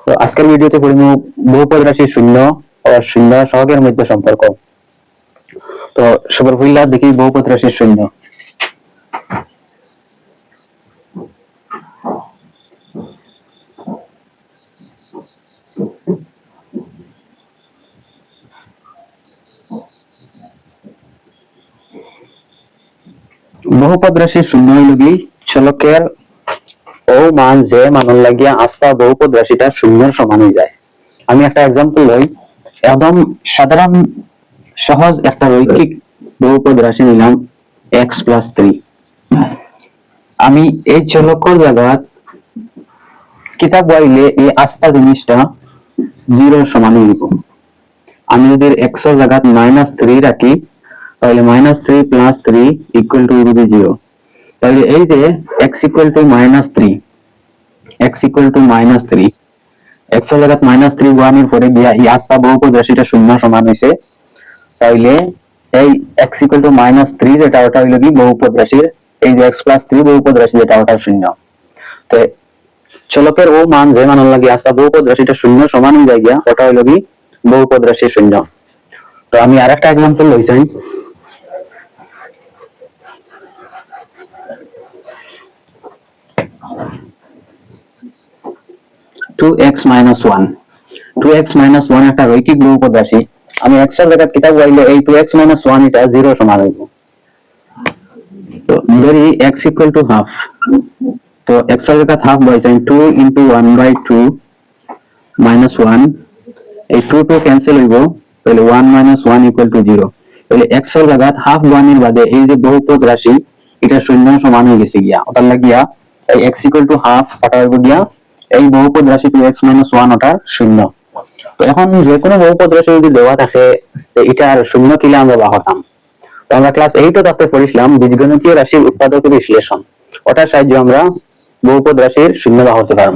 তো আজকের ভিডিওতে পড়ব বহুপদ রাশি শূন্য ও শূন্য সহগের মধ্যে সম্পর্ক। তো সবার পহিলা দেখি বহুপদ রাশি শূন্য। বহুপদ রাশি শূন্য হইল কি চলকের ও মান যে মানন লাগিয়া আস্থা বহুপদ রাশিটা শূন্যের সমান হয়ে যায়। আমি একটা এক্সাম্পল লই, একদম সাধারণ সহজ একটা রৈখিক বহুপদ রাশি নিলাম x+3। আমি এই চলকের জায়গা কিতাব বইলে এই আস্থা জিনিসটা জিরোর সমান লিখব। আমি যদি x এর জায়গা -3 রাখি তাহলে -3 + 3 = 0। তাহলে এই যে x = -3, x = -3, x এর জায়গা -3 ওয়ানের পরে গিয়া এই আস্থা বহুপদ রাশিটা শূন্য সমান হইছে। তাহলে এই x = -3 যেটা ওটা হইল কি বহুপদ রাশির, এই যে x+3 বহুপদ রাশি যেটা ওটা শূন্য। তো চলকের ও মান যে মানন লাগি আস্থা বহুপদ রাশিটা শূন্য সমান হয়ে যায় গিয়া ওটা হইল কি বহুপদ রাশি শূন্য। তো আমি আরেকটা एग्जांपल লইছাই, 2x - 1। 2x - 1 একটা রৈখিক বহুপদ রাশি। আমি x এর জায়গা কিতাব বইলে এই 2x - 1 এটা 0 সমান হইব। তো ধরি x = হাফ। তো x এর জায়গা হাফ বসাই 2 * 1/2 - 1, এই 2 2 ক্যান্সেল হইব, তাহলে 1 - 1 = 0। তাহলে x এর জায়গা হাফ ওয়ানের বাদে এই যে বহুপদ রাশি এটা শূন্য সমান হয়ে গেছে গিয়া, ওটার লাগিয়া এই x = হাফ ওটা হইব গিয়া এই বহুপদ রাশি 2x - 1 ওটা শূন্য। তো এখন যে কোনো বহুপদ রাশি যদি দেওয়া থাকে এটা আর শূন্য কিলে আমরা বাহতাম। তো আমরা ক্লাস 8 তাতে পড়িছিলাম বীজগণিতীয় রাশির উৎপাদক বিশ্লেষণ, ওটার সাহায্যে আমরা বহুপদ রাশির শূন্য বাহতে পারব।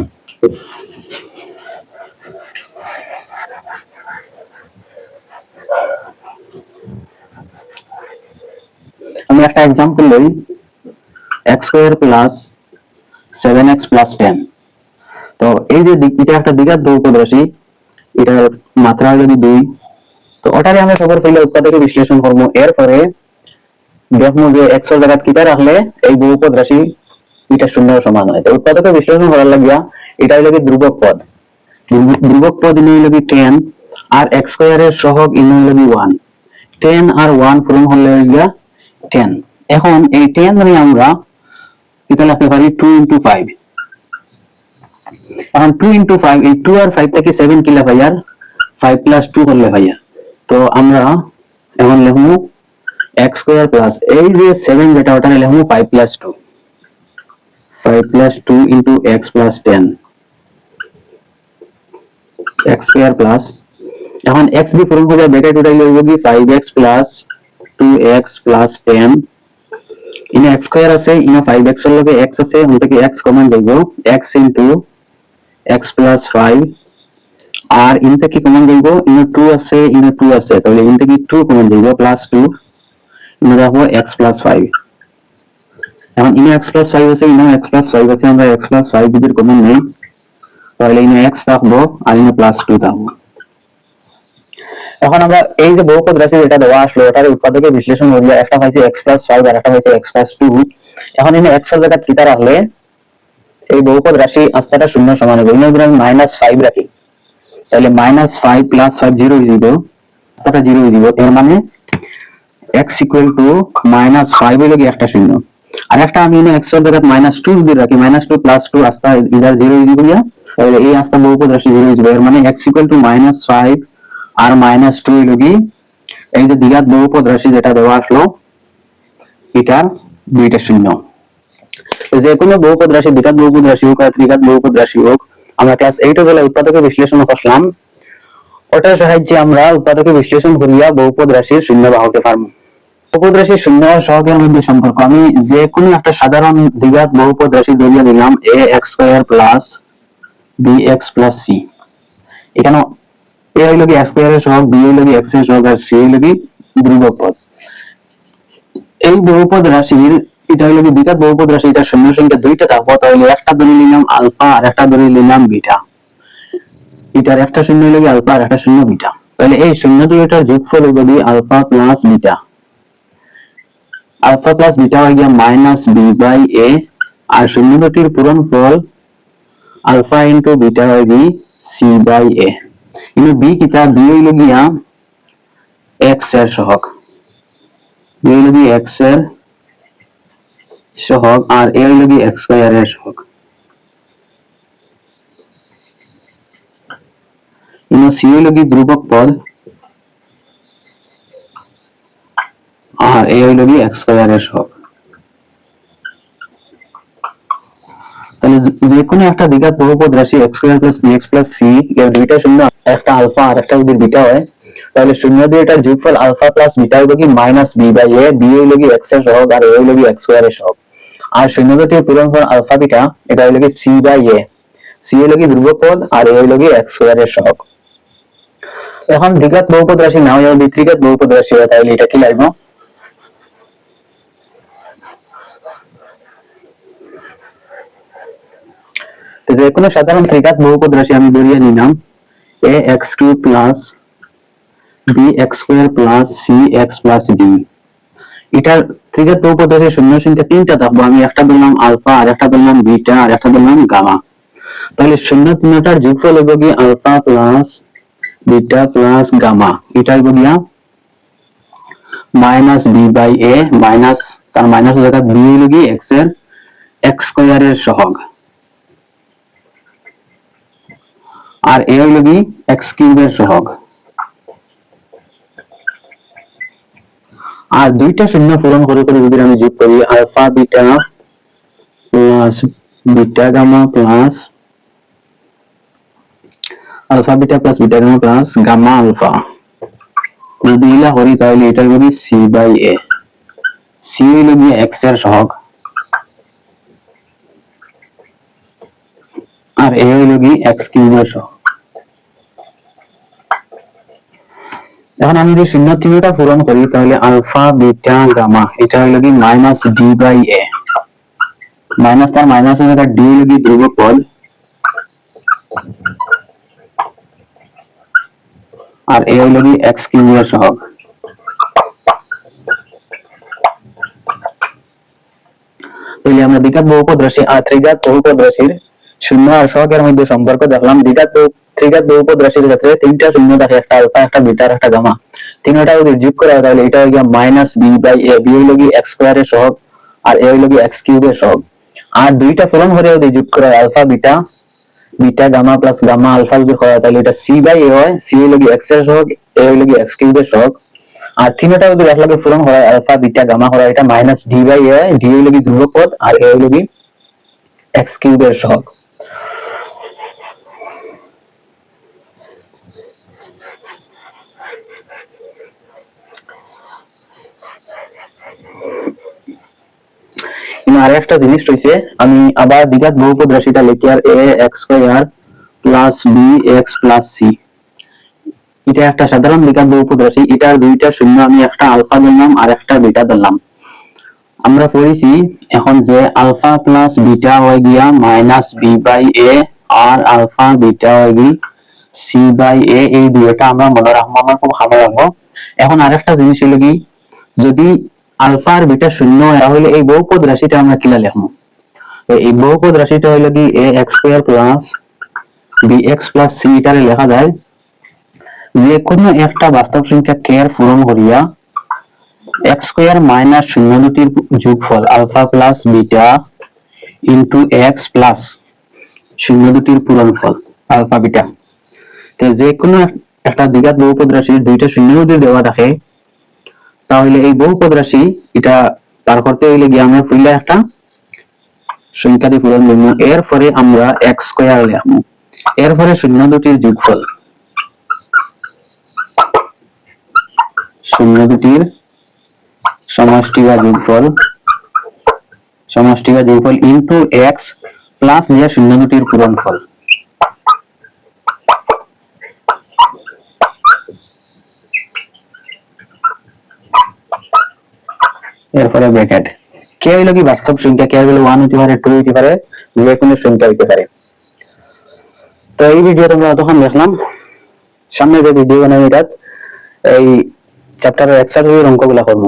আমি একটা एग्जांपल লই, x² + 7x + 10। তো এই যে এটা একটা দ্বিঘাত বহুপদ রাশি, এটার মাত্রা হলো 2। তো ওটারে আমরা সবার পহলে উৎপাদকে বিশ্লেষণ করব। এরপরে দেখব যে x এর জায়গা কিটা রাখলে এই বহুপদ রাশি এটা শূন্যের সমান হয়। তো উৎপাদকে বিশ্লেষণ করার লাগিয়া এটা হলো কি ধ্রুবক পদ। ধ্রুবক পদ হলো কি 10 আর x² এর সহগ হলো কি 1। 10 আর 1 পূরণ হলে গিয়া 10। এখন এই 10 ধরে আমরা এটা লিখতে পারি 2 * 5। এখন 2 * 5, এই 2 আর 5 থেকে 7 কিলা ভাইয়ার 5 + 2 করলে ভাইয়া। তো আমরা এখন লিখব x² প্লাস এই যে 7 যেটা ওটা লিখব 5 + 2, 5 + 2 * x + 10, x² প্লাস এখন x দিয়ে পূরণ করে ব্র্যাকেট উঠাইলে হইব কি 5x + 2x + 10। ইনে x² আছে, ইনে 5x এর লগে x আছে, ওখান থেকে x কমন যাইব, x * x + 5। আর ইন থেকে কমন যাইব, ইনে 2 আছে, ইনে 2 আছে, তাহলে ইন থেকে 2 কমন যাইব +2, ইনে রাখবো x + 5। এখন ইনে x + 5 আছে, ইনে x + 5 আছে, আমরা x + 5 যদি কমন নেই তাহলে ইনে x থাকবো আর ইনে +2 থাকবো। এখন আমরা এই যে বহুপদ রাশি যেটা দেওয়া আসলো এটার উৎপাদকে বিশ্লেষণ করলে একটা পাইছি x + 5 আর একটা পাইছি x + 2। এখন ইনে x এর জায়গা কিটা রাখলে এই বহুপদ রাশি আস্থাটা শূন্য সমান হবে। ইনে যদি আমি -5 রাখি তাহলে -5 + 5 0 হয়ে যাবে, আস্থাটা 0 হয়ে যাবে। এর মানে x = -5 হইলে কি একটা শূন্য। আর একটা আমি ইনে x এর জায়গা -2 যদি রাখি, -2 + 2 আস্থা ইধার 0 হয়ে যাবে, তাহলে এই আস্থা বহুপদ রাশি 0 হয়ে যাবে। এর মানে x = -5 আর -2 হইল কি এই যে দ্বিঘাত বহুপদ রাশি যেটা দেওয়া আসলো এটা দুইটা শূন্য। যে কোনো বহুপদ রাশি, দ্বিঘাত বহুপদ রাশি হোক আর ত্রিঘাত বহুপদ রাশি হোক, আমরা ক্লাস 8 এ বলে উৎপাদকে বিশ্লেষণ করলাম, ওটার সাহায্যে আমরা উৎপাদকে বিশ্লেষণ করিয়া বহুপদ রাশির শূন্য বাহতে পারবো। বহুপদ রাশির শূন্য ও সহগের মধ্যে সম্পর্ক, আমি যে কোনো একটা সাধারণ দ্বিঘাত বহুপদ রাশি ধরিয়ে নিলাম ax² + bx + c। এখানে a হইল কি x² এর সহগ, b হইল কি x এর সহগ আর c হইল কি ধ্রুবক পদ। এই বহুপদ রাশির এটা হইল কি দ্বিঘাত বহুপদ রাশি, এটা শূন্য সংখ্যা দুইটা থাকবো, তাহলে একটা ধরে নিলাম আলফা আর একটা ধরে নিলাম বিটা। এটার একটা শূন্য হইল গিয়ে আলফা আর একটা শূন্য বিটা, তাহলে এই শূন্য দুইটার যোগফল হইল গিয়ে alpha plus beta. Alpha plus beta হয়ে গিয়া মাইনাস বি বাই এ, আর শূন্য দুটির পূরণফল আলফা ইনটু বিটা হয়ে গিয়ে সি বাই এ। কিন্তু বি কিতা, বি হইল গিয়া এক্স এর সহগ, বি হইল গিয়ে এক্স এর সহগ, আর এ হইল গিয়ে এক্স স্কয়ার এর সহগ। সি হইল গিয়ে ধ্রুবক পদ, আর এ হইল গিয়ে এক্স স্কয়ার এর সহগ। তাহলে যে কোনো একটা দ্বিঘাত বহুপদ রাশি x square plus bx plus c এর দুইটা শূন্য, একটা আলফা আর একটা যদি বিটা হয়, তাহলে শূন্য দিয়ে এটার যোগফল আলফা প্লাস বিটা হইল কি minus B by A, B হইল কি x এর সহগ আর এ হইল কি x স্কয়ার এর সহগ, আর শূন্য দুটির পূরণফল আলফা বিটা, এটা হইল কি সি বাই এ, সি হইল কি ধ্রুবক পদ আর এ হইল কি x স্কয়ার এর সহগ। এখন দ্বিঘাত বহুপদ রাশি না হয়ে যদি ত্রিঘাত বহুপদ রাশি হয়, তাহলে এটা কি লাগবে? যে কোনো সাধারণ ত্রিঘাত বহুপদ রাশি আমি ধরিয়ে নিলাম a x cube plus b x square plus c x plus d। এটার ত্রিঘাত বহুপদ রাশির শূন্য সংখ্যা তিনটা থাকবে, আমি একটা ধরলাম আলফা আর একটা ধরলাম বিটা আর একটা ধরলাম গামা। তাহলে শূন্য তিনটার যোগফল হবে কি alpha plus beta plus gamma, এটা হবে গিয়া minus B by A, minus তার মাইনাস জায়গা বি হইল কি x এর x স্কয়ার এর সহগ, আর এ হইল কি x কিউবের সহগ। আর দুইটা শূন্য পূরণ করে করে যদি আমি যোগ করি alpha beta plus beta gamma plus alpha beta plus beta gamma plus gamma alpha, যদি ইলা করি তাহলে এটা হবে সি বাই এ, সি হইল গিয়ে x এর সহগ আর এ হইল গিয়ে x কিউবের সহগ। এখন আমি যদি শূন্য তিনটা পূরণ করি তাহলে আলফা বিটা গামা এটা হইল কি minus D by A, minus তার মাইনাস হয়ে গেল ডি হইল কি ধ্রুবক পদ আর এ হইল কি x কিউবের সহগ। তাহলে আমরা দ্বিঘাত বহুপদ রাশি আর ত্রিঘাত বহুপদ রাশির শূন্য আর সহগের মধ্যে সম্পর্ক দেখলাম। ত্রিঘাত বহুপদ রাশির ক্ষেত্রে তিনটা শূন্য থাকে, একটা আলফা একটা বিটা আর একটা গামা, তিনটা যদি যোগ করা হয় তাহলে এটা হয়ে গিয়ে minus B by A, B হইল কি x স্কয়ার এর সহগ আর এ হইল কি x কিউবের সহগ, আর দুইটা পূরণ করে যদি যোগ করা হয় alpha beta, beta gamma plus gamma alpha যদি হয় তাহলে এটা সি বাই এ হয়, সি হইল কি x এর সহগ, এ হইল কি x কিউবের সহগ, আর তিনটা যদি একলাগে পূরণ হয় আলফা বিটা গামা হয় এটা minus D by A, D হইল কি ধ্রুবক পদ আর এ হইল কি x কিউবের সহগ। আর একটা জিনিস রয়েছে, আমি আবার দ্বিঘাত বহুপদ রাশিটা লিখি আর a x square plus b x plus c, এটা একটা সাধারণ দ্বিঘাত বহুপদ রাশি, এটার দুইটা শূন্য আমি একটা আলফা ধরলাম আর একটা বিটা ধরলাম। আমরা পড়েছি এখন যে আলফা প্লাস বিটা হয়ে গিয়া মাইনাস বি বাই এ আর আলফা বিটা হয়ে গিয়ে সি বাই এ, এই দুইটা আমরা মনে রাখবো, আমরা খুব ভালো রাখবো। এখন আরেকটা জিনিস হলো কি, যদি আলফা আর বিটা শূন্য হয় তাহলে এই বহুপদ রাশিটা আমরা কিলা লিখবো? এই বহুপদ রাশিটা হলো কি a x square plus bx plus c, এটারে লেখা যায় যে কোনো একটা বাস্তব সংখ্যা k এর পূরণ করিয়া x স্কয়ার মাইনাস শূন্য দুটির যোগফল alpha plus beta into x plus শূন্য দুটির পূরণফল আলফা বিটা। তো যে কোনো একটা দ্বিঘাত বহুপদ রাশির দুইটা শূন্য যদি দেওয়া থাকে তাহলে এই বহুপদ রাশি এটা পার করতে হইলে গিয়ে আমরা পূর্লে একটা সংখ্যা দিয়ে পূরণ করব, এরপরে আমরা x স্কয়ার লিখব, এরপরে শূন্য দুটির যোগফল, শূন্য দুটির সমষ্টি বা যোগফল ইনটু x প্লাস দিয়ে শূন্য দুটির পূরণফল। এরপরে ব্র্যাকেট, কে হইল কি বাস্তব সংখ্যা, কে হইল 1 হতে পারে 2 হতে পারে, যে কোনো সংখ্যা হতে পারে। তো এই ভিডিও তোমরা তখন দেখলাম, সামনে যে ভিডিও বানাই এটা এই চ্যাপ্টারের এক্সারসাইজের অঙ্কগুলা করবো।